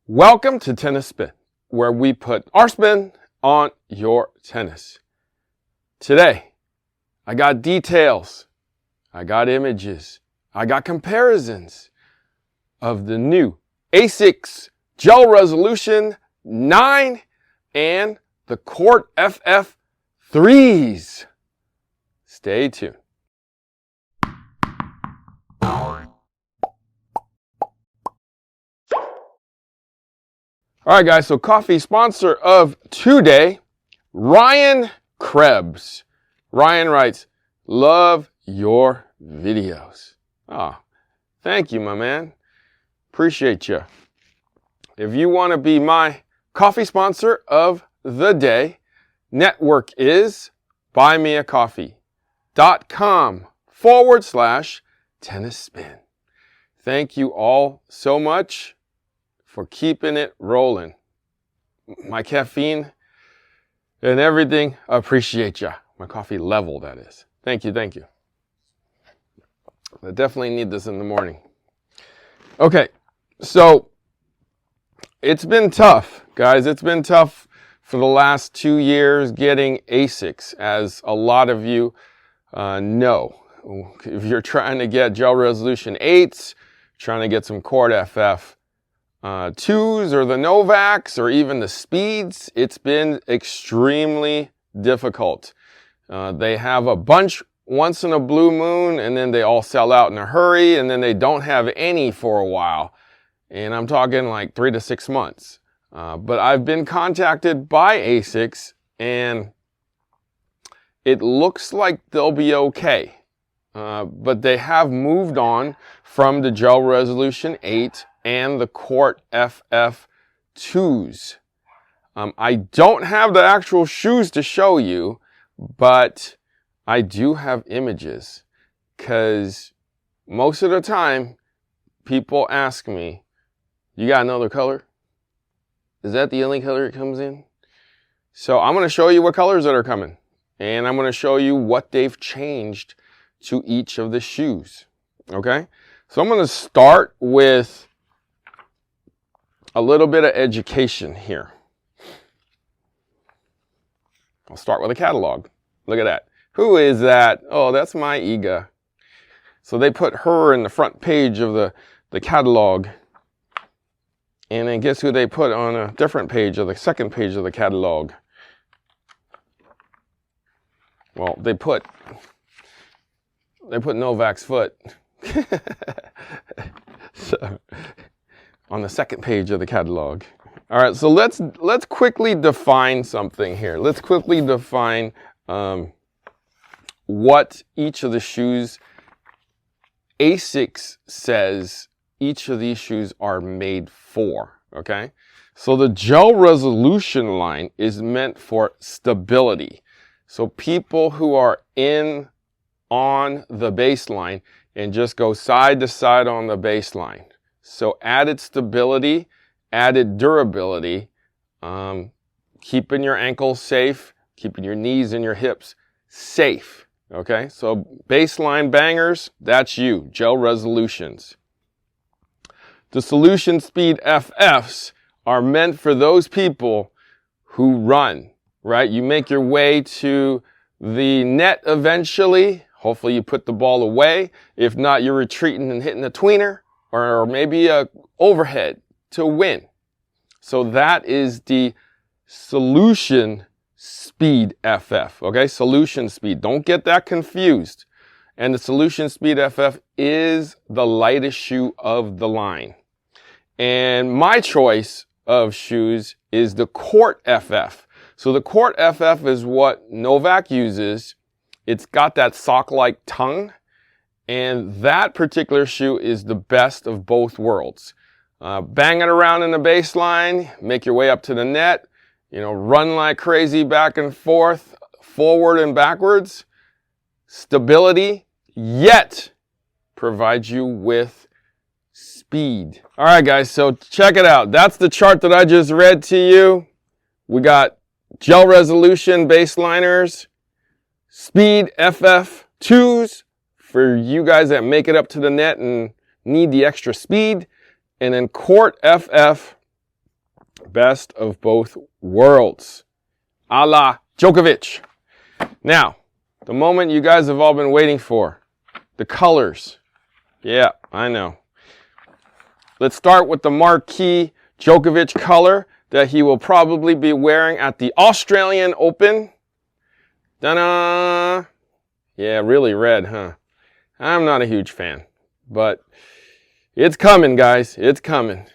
Welcome to Tennis Spin, where we put our spin on your tennis. Today, I got details, I got images, I got comparisons of the new Asics Gel Resolution 9 and the Court FF 3s. Stay tuned. All right, guys, so coffee sponsor of today, Ryan Krebs. Ryan writes, love your videos. Oh, thank you, my man. Appreciate you. If you want to be my coffee sponsor of the day, network is buymeacoffee.com/tennis spin. Thank you all so much for keeping it rolling. My caffeine and everything, I appreciate ya. My coffee level, that is. Thank you, thank you. I definitely need this in the morning. Okay, so it's been tough, guys. It's been tough for the last 2 years getting Asics, as a lot of you know. If you're trying to get Gel Resolution 8s, trying to get some Court FF 2s or the Novaks or even the Speeds, it's been extremely difficult. They have a bunch once in a blue moon, and then they all sell out in a hurry, and then they don't have any for a while. And I'm talking like 3 to 6 months. But I've been contacted by Asics, and it looks like they'll be okay. But they have moved on from the Gel Resolution 8 and the Court FF 2s. I don't have the actual shoes to show you, but I do have images, because most of the time people ask me, you got another color? Is that the only color it comes in? So I'm going to show you what colors that are coming, and I'm going to show you what they've changed to each of the shoes. Okay? So I'm going to start with a little bit of education here. I'll start with a catalog. Look at that. Who is that? Oh, that's my Iga. So they put her in the front page of the catalog. And then guess who they put on a different page, of the second page of the catalog? Well, they put Novak's foot. So, on the second page of the catalog. All right, so let's quickly define something here. Let's quickly define what each of the shoes Asics says each of these shoes are made for, okay? So the Gel Resolution line is meant for stability. So people who are on the baseline and just go side to side on the baseline. So added stability, added durability, keeping your ankles safe, keeping your knees and your hips safe, okay? So baseline bangers, that's you, Gel Resolutions. The Solution Speed FFs are meant for those people who run, right? You make your way to the net eventually. Hopefully you put the ball away. If not, you're retreating and hitting a tweener, or maybe a overhead to win. So that is the Solution Speed FF, okay? Solution Speed. Don't get that confused. And the Solution Speed FF is the lightest shoe of the line. And my choice of shoes is the Court FF. So the Court FF is what Novak uses. It's got that sock-like tongue. And that particular shoe is the best of both worlds. Bang it around in the baseline, make your way up to the net, run like crazy back and forth, forward and backwards. Stability, yet provides you with speed. All right, guys, so check it out. That's the chart that I just read to you. We got Gel Resolution baseliners, Speed FF 2s, for you guys that make it up to the net and need the extra speed, and then Court FF Best of both worlds. A la Djokovic. Now, the moment you guys have all been waiting for. The colors. Yeah, I know. Let's start with the marquee Djokovic color that he will probably be wearing at the Australian Open. Ta-da! Yeah, really red, huh? I'm not a huge fan, but it's coming, guys. It's coming.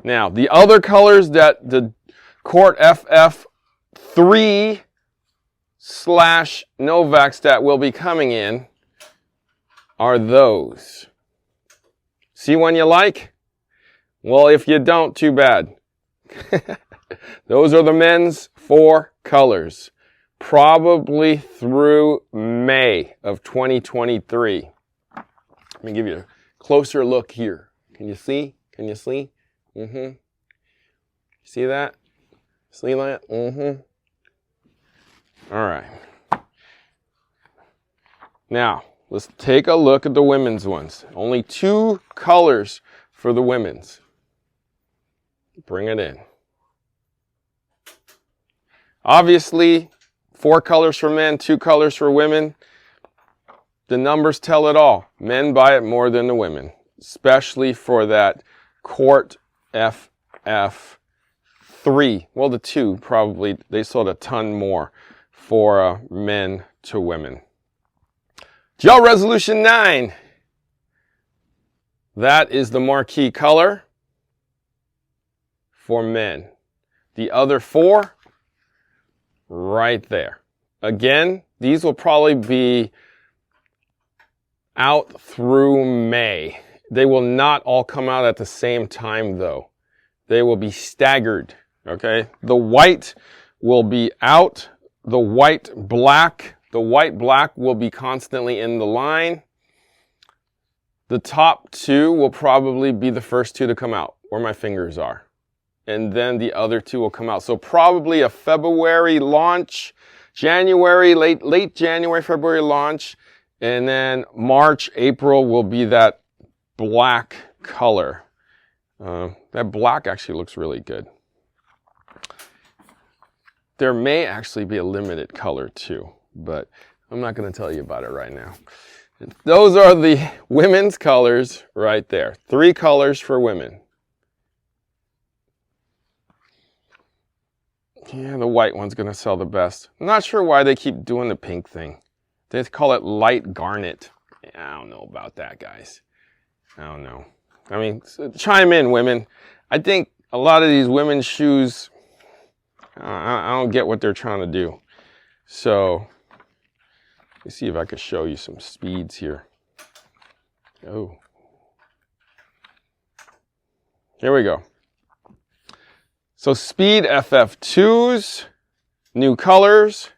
Now, the other colors that the Court FF3 / Novaks that will be coming in are those. See one you like? Well, if you don't, too bad. Those are the men's 4 colors. Probably through May of 2023. Let me give you a closer look here. Can you see? Can you see? See that? See that? All right. Now, let's take a look at the women's ones. Only 2 colors for the women's. Bring it in. Obviously, 4 colors for men, 2 colors for women. The numbers tell it all. Men buy it more than the women, especially for that Court FF3. Well, the 2 probably, they sold a ton more for men to women. Gel Resolution 9. That is the marquee color for men. The other 4, right there. Again, these will probably be out through May. They will not all come out at the same time, though. They will be staggered, okay? The white will be out. The white black will be constantly in the line. The top 2 will probably be the first 2 to come out, where my fingers are. And then the other 2 will come out. So probably a February launch, January, late January, February launch, and then March, April will be that black color. That black actually looks really good. There may actually be a limited color too, but I'm not going to tell you about it right now. Those are the women's colors right there. 3 colors for women. Yeah, the white one's going to sell the best. I'm not sure why they keep doing the pink thing. They call it light garnet. I don't know about that, guys. I don't know. I mean, chime in, women. I think a lot of these women's shoes, I don't get what they're trying to do. So, let me see if I can show you some speeds here. Oh. Here we go. So Speed FF2s, new colors,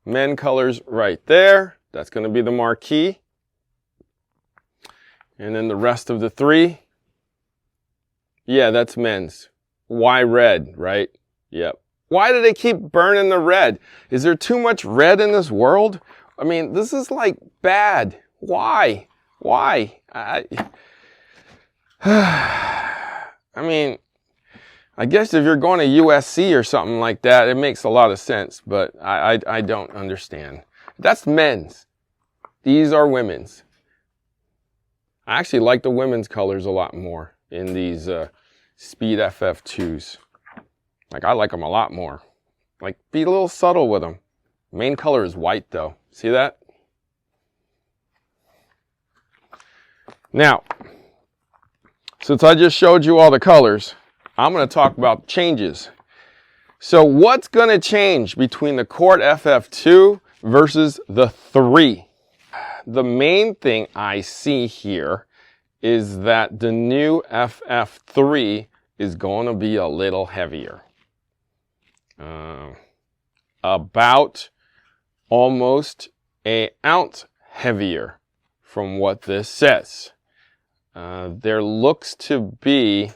men colors right there. That's going to be the marquee. And then the rest of the 3. Yeah, that's men's. Why red, right? Yep. Why do they keep burning the red? Is there too much red in this world? I mean, this is like bad. Why? Why? I mean, I guess if you're going to USC or something like that, it makes a lot of sense, but I don't understand. That's men's. These are women's. I actually like the women's colors a lot more in these Speed FF2s. Like, I like them a lot more. Like, be a little subtle with them. Main color is white, though. See that? Now, since I just showed you all the colors, I'm going to talk about changes. So what's going to change between the Court FF2 versus the 3? The main thing I see here is that the new FF3 is going to be a little heavier. About almost an ounce heavier from what this says. There looks to be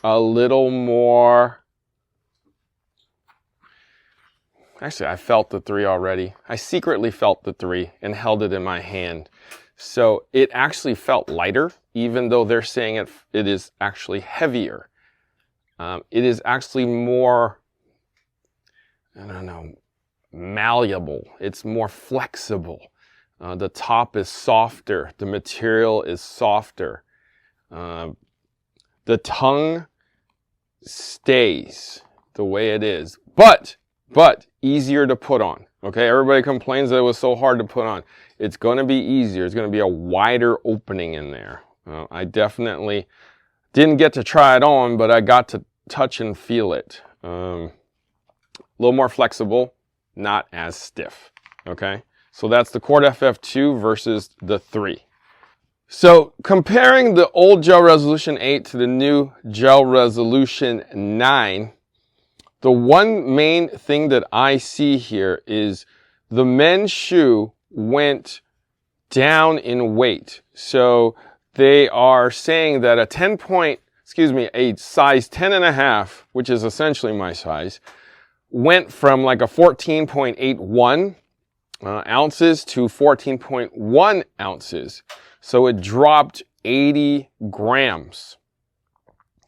a little more. Actually, I felt the 3 already. I secretly felt the 3 and held it in my hand. So it actually felt lighter, even though they're saying it is actually heavier. It is actually more, I don't know, malleable. It's more flexible. The top is softer. The material is softer. The tongue stays the way it is, but easier to put on. Okay, everybody complains that it was so hard to put on. It's going to be easier. It's going to be a wider opening in there. I definitely didn't get to try it on, but I got to touch and feel it. A little more flexible, not as stiff. Okay, so that's the Cord FF2 versus the 3. So comparing the old Gel Resolution 8 to the new Gel Resolution 9, the one main thing that I see here is the men's shoe went down in weight. So they are saying that a size 10.5, which is essentially my size, went from like a 14.81 ounces to 14.1 ounces. So it dropped 80 grams,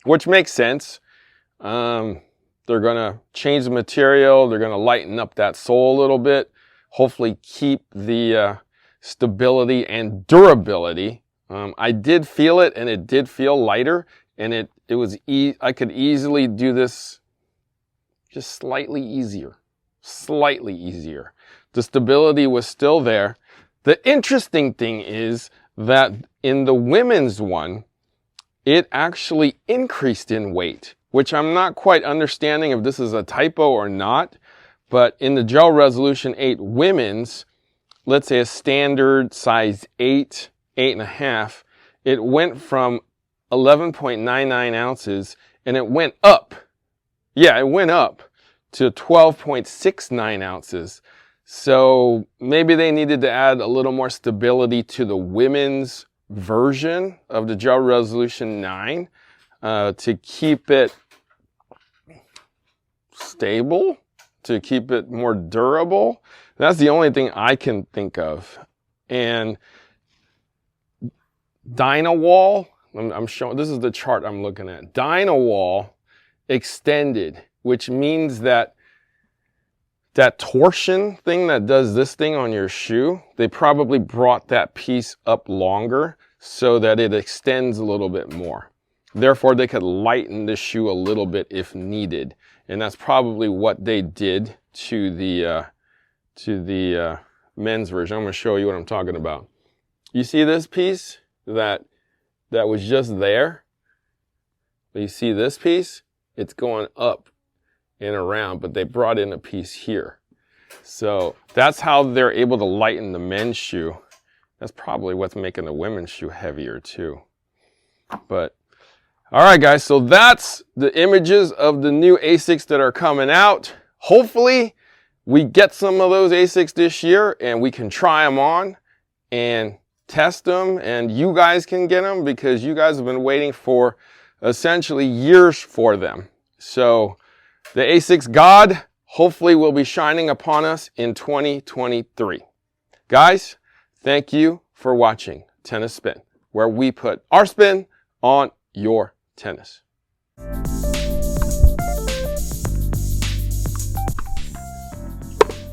which makes sense. They're going to change the material. They're going to lighten up that sole a little bit. Hopefully keep the stability and durability. I did feel it, and it did feel lighter. And I could easily do this just slightly easier. Slightly easier. The stability was still there. The interesting thing is that in the women's one, it actually increased in weight, which I'm not quite understanding if this is a typo or not. But in the Gel Resolution 8 women's, let's say a standard size 8, 8.5, it went from 11.99 ounces and it went up. Yeah, it went up to 12.69 ounces. So maybe they needed to add a little more stability to the women's version of the Gel Resolution 9 to keep it stable, to keep it more durable. That's the only thing I can think of. And Dynawall, I'm showing, this is the chart I'm looking at. Dynawall extended, which means that torsion thing that does this thing on your shoe, they probably brought that piece up longer so that it extends a little bit more. Therefore, they could lighten the shoe a little bit if needed. And that's probably what they did to the men's version. I'm going to show you what I'm talking about. You see this piece that was just there? You see this piece? It's going up and around, but they brought in a piece here. So that's how they're able to lighten the men's shoe. That's probably what's making the women's shoe heavier too. But all right, guys, so that's the images of the new Asics that are coming out. Hopefully we get some of those Asics this year and we can try them on and test them, and you guys can get them because you guys have been waiting for essentially years for them. So the Asics God hopefully will be shining upon us in 2023. Guys, thank you for watching Tennis Spin, where we put our spin on your tennis.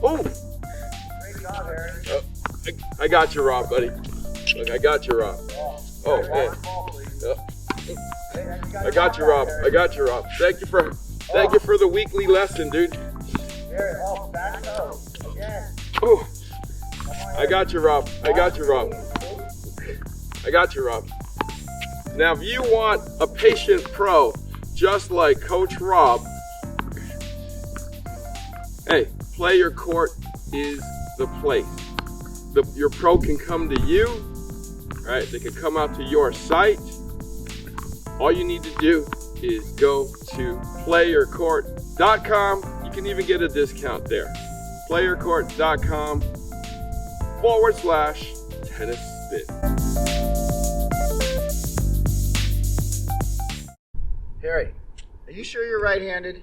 Oh! Great job, Aaron. I got you, Rob, buddy. Look, I got you, Rob. Oh, hey. I got you, Rob. I got you, Rob. Thank you for the weekly lesson, dude. Here, back up. Again. Oh, I got you, Rob. I got you, Rob. I got you, Rob. Now, if you want a patient pro just like Coach Rob, hey, Play Your Court is the place. Your pro can come to you, right? They can come out to your site. All you need to do is go to playyourcourt.com. You can even get a discount there. playyourcourt.com/tennis spin. Harry, are you sure you're right-handed?